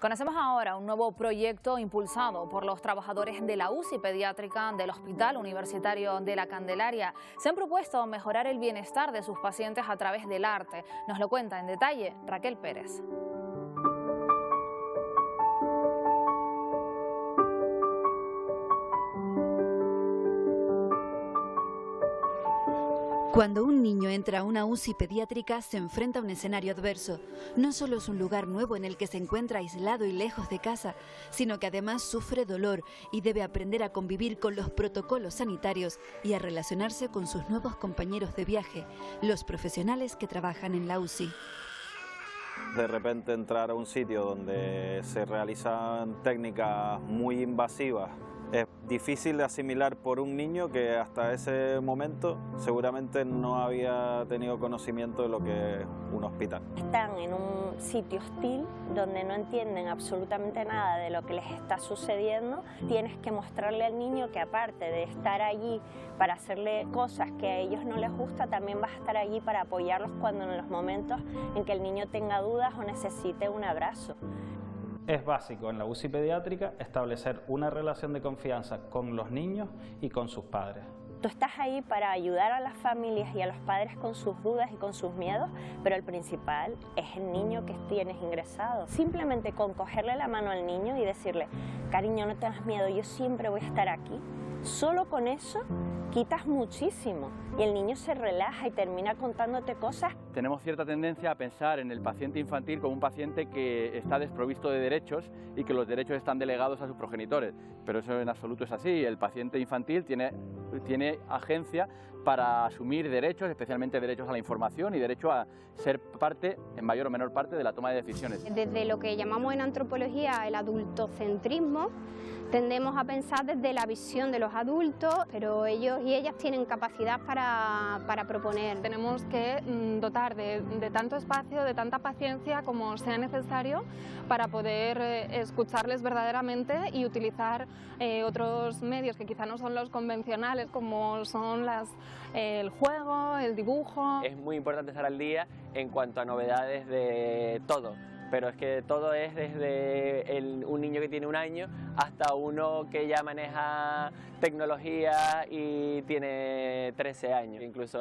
Conocemos ahora un nuevo proyecto impulsado por los trabajadores de la UCI pediátrica del Hospital Universitario de la Candelaria. Se han propuesto mejorar el bienestar de sus pacientes a través del arte. Nos lo cuenta en detalle Raquel Pérez. Cuando un niño entra a una UCI pediátrica se enfrenta a un escenario adverso. No solo es un lugar nuevo en el que se encuentra aislado y lejos de casa, sino que además sufre dolor y debe aprender a convivir con los protocolos sanitarios y a relacionarse con sus nuevos compañeros de viaje, los profesionales que trabajan en la UCI. De repente entrar a un sitio donde se realizan técnicas muy invasivas es difícil de asimilar por un niño que hasta ese momento seguramente no había tenido conocimiento de lo que es un hospital. Están en un sitio hostil donde no entienden absolutamente nada de lo que les está sucediendo. Tienes que mostrarle al niño que aparte de estar allí para hacerle cosas que a ellos no les gusta, también vas a estar allí para apoyarlos cuando en los momentos en que el niño tenga dudas o necesite un abrazo. Es básico en la UCI pediátrica establecer una relación de confianza con los niños y con sus padres. Tú estás ahí para ayudar a las familias y a los padres con sus dudas y con sus miedos, pero el principal es el niño que tienes ingresado. Simplemente con cogerle la mano al niño y decirle, cariño, no tengas miedo, yo siempre voy a estar aquí. Solo con eso quitas muchísimo y el niño se relaja y termina contándote cosas. Tenemos cierta tendencia a pensar en el paciente infantil como un paciente que está desprovisto de derechos y que los derechos están delegados a sus progenitores, pero eso en absoluto es así. El paciente infantil tiene agencia para asumir derechos, especialmente derechos a la información y derecho a ser parte, en mayor o menor parte, de la toma de decisiones. Desde lo que llamamos en antropología el adultocentrismo, tendemos a pensar desde la visión de los adultos, pero ellos y ellas tienen capacidad para proponer. Tenemos que dotar de tanto espacio, de tanta paciencia como sea necesario para poder escucharles verdaderamente y utilizar otros medios que quizá no son los convencionales, como son el juego, el dibujo. Es muy importante estar al día en cuanto a novedades de todo. Pero es que todo es desde un niño que tiene 1 año hasta uno que ya maneja tecnología y tiene 13 años. Incluso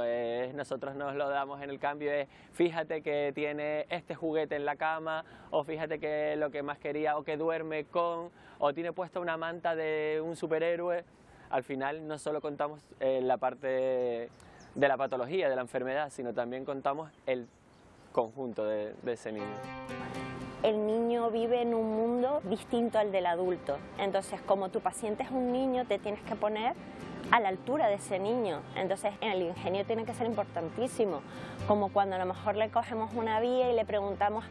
nosotros nos lo damos en el cambio, fíjate que tiene este juguete en la cama, o fíjate que lo que más quería, o que duerme con, o tiene puesta una manta de un superhéroe. Al final no solo contamos la parte de la patología, de la enfermedad, sino también contamos el conjunto de ese niño. El niño vive en un mundo distinto al del adulto, entonces como tu paciente es un niño te tienes que poner a la altura de ese niño, entonces el ingenio tiene que ser importantísimo, como cuando a lo mejor le cogemos una vía y le preguntamos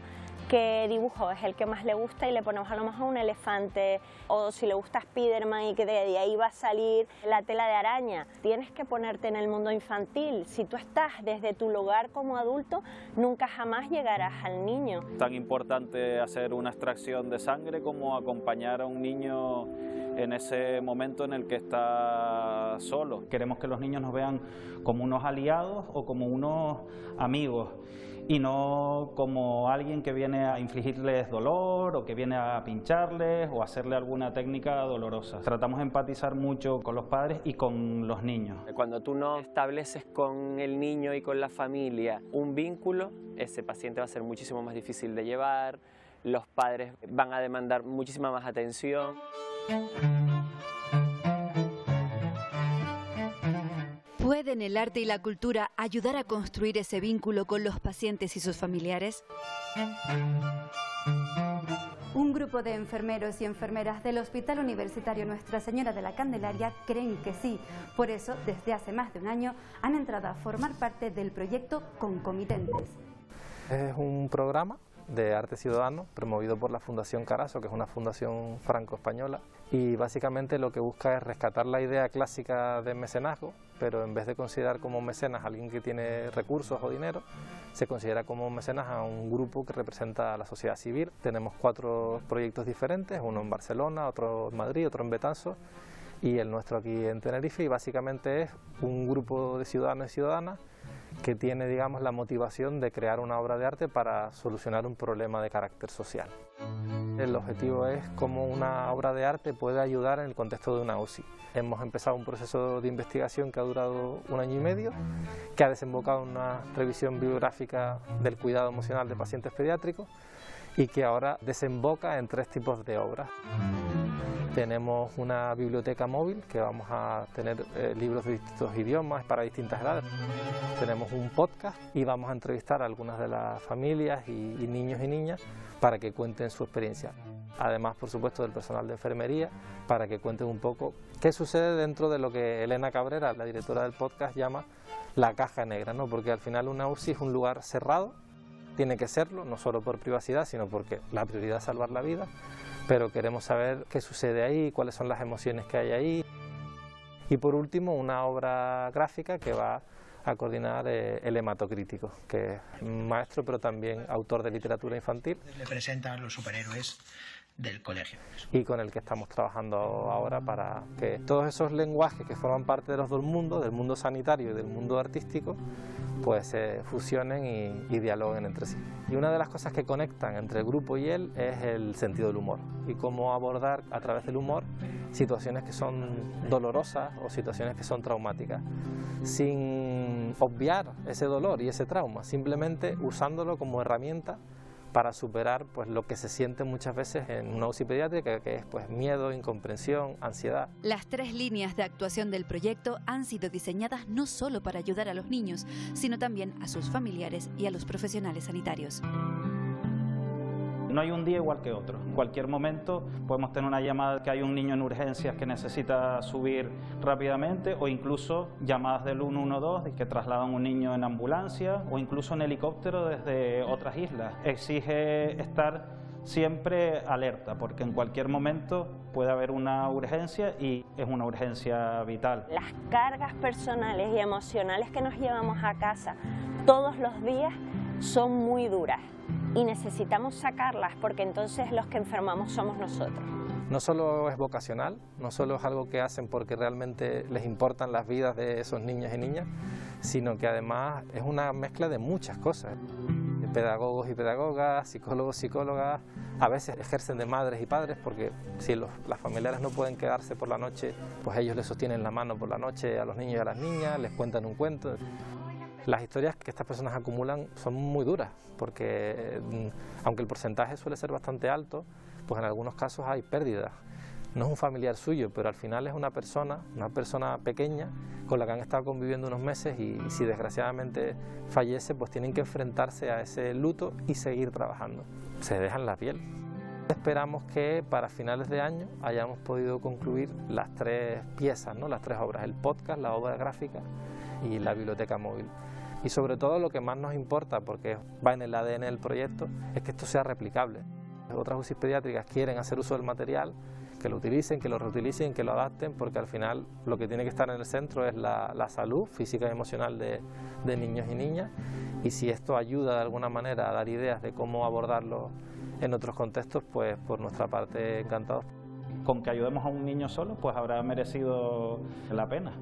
qué dibujo es el que más le gusta y le ponemos a lo mejor un elefante, o si le gusta Spiderman y que de ahí va a salir la tela de araña. Tienes que ponerte en el mundo infantil. Si tú estás desde tu lugar como adulto, nunca jamás llegarás al niño. Tan importante hacer una extracción de sangre como acompañar a un niño en ese momento en el que está solo. Queremos que los niños nos vean como unos aliados o como unos amigos, y no como alguien que viene a infligirles dolor o que viene a pincharles o hacerle alguna técnica dolorosa. Tratamos de empatizar mucho con los padres y con los niños. Cuando tú no estableces con el niño y con la familia un vínculo, ese paciente va a ser muchísimo más difícil de llevar, los padres van a demandar muchísima más atención. ¿Pueden el arte y la cultura ayudar a construir ese vínculo con los pacientes y sus familiares? Un grupo de enfermeros y enfermeras del Hospital Universitario Nuestra Señora de la Candelaria creen que sí. Por eso, desde hace más de 1 año, han entrado a formar parte del proyecto Concomitentes. Es un programa de arte ciudadano promovido por la Fundación Carazo, que es una fundación franco-española, y básicamente lo que busca es rescatar la idea clásica de mecenazgo, pero en vez de considerar como mecenas a alguien que tiene recursos o dinero, se considera como mecenas a un grupo que representa a la sociedad civil. Tenemos 4 proyectos diferentes, uno en Barcelona, otro en Madrid, otro en Betanzos, y el nuestro aquí en Tenerife, y básicamente es un grupo de ciudadanos y ciudadanas que tiene, digamos, la motivación de crear una obra de arte para solucionar un problema de carácter social. El objetivo es cómo una obra de arte puede ayudar en el contexto de una UCI. Hemos empezado un proceso de investigación que ha durado 1 año y medio, que ha desembocado en una revisión bibliográfica del cuidado emocional de pacientes pediátricos y que ahora desemboca en 3 tipos de obras. Tenemos una biblioteca móvil, que vamos a tener libros de distintos idiomas para distintas edades. Tenemos un podcast y vamos a entrevistar a algunas de las familias y niños y niñas para que cuenten su experiencia. Además, por supuesto, del personal de enfermería, para que cuenten un poco qué sucede dentro de lo que Elena Cabrera, la directora del podcast, llama la caja negra, ¿no? Porque al final una UCI es un lugar cerrado, tiene que serlo, no solo por privacidad, sino porque la prioridad es salvar la vida, pero queremos saber qué sucede ahí, cuáles son las emociones que hay ahí. Y por último, una obra gráfica que va a coordinar el hematocrítico, que es maestro pero también autor de literatura infantil. Le presentan los superhéroes del colegio. Y con el que estamos trabajando ahora para que todos esos lenguajes que forman parte de los dos mundos, del mundo sanitario y del mundo artístico, pues se fusionen y dialoguen entre sí. Y una de las cosas que conectan entre el grupo y él es el sentido del humor y cómo abordar a través del humor situaciones que son dolorosas o situaciones que son traumáticas, sin obviar ese dolor y ese trauma, simplemente usándolo como herramienta para superar pues lo que se siente muchas veces en una UCI pediátrica, que es pues miedo, incomprensión, ansiedad. Las 3 líneas de actuación del proyecto han sido diseñadas no solo para ayudar a los niños, sino también a sus familiares y a los profesionales sanitarios. No hay un día igual que otro. En cualquier momento podemos tener una llamada que hay un niño en urgencias que necesita subir rápidamente, o incluso llamadas del 112 que trasladan un niño en ambulancia o incluso en helicóptero desde otras islas. Exige estar siempre alerta porque en cualquier momento puede haber una urgencia y es una urgencia vital. Las cargas personales y emocionales que nos llevamos a casa todos los días son muy duras y necesitamos sacarlas porque entonces los que enfermamos somos nosotros. No solo es vocacional, no solo es algo que hacen porque realmente les importan las vidas de esos niños y niñas, sino que además es una mezcla de muchas cosas. Pedagogos y pedagogas, psicólogos, psicólogas, a veces ejercen de madres y padres porque si las familiares no pueden quedarse por la noche, pues ellos les sostienen la mano por la noche a los niños y a las niñas, les cuentan un cuento. Las historias que estas personas acumulan son muy duras porque aunque el porcentaje suele ser bastante alto, pues en algunos casos hay pérdidas. No es un familiar suyo, pero al final es una persona pequeña con la que han estado conviviendo unos meses y si desgraciadamente fallece, pues tienen que enfrentarse a ese luto y seguir trabajando. Se dejan la piel. Esperamos que para finales de año hayamos podido concluir las 3 piezas, ¿no? Las 3 obras, el podcast, la obra gráfica y la biblioteca móvil. Y sobre todo lo que más nos importa, porque va en el ADN del proyecto, es que esto sea replicable. Otras UCI pediátricas quieren hacer uso del material, que lo utilicen, que lo reutilicen, que lo adapten, porque al final lo que tiene que estar en el centro es la salud física y emocional de niños y niñas, y si esto ayuda de alguna manera a dar ideas de cómo abordarlo en otros contextos, pues por nuestra parte encantados. Con que ayudemos a un niño solo, pues habrá merecido la pena.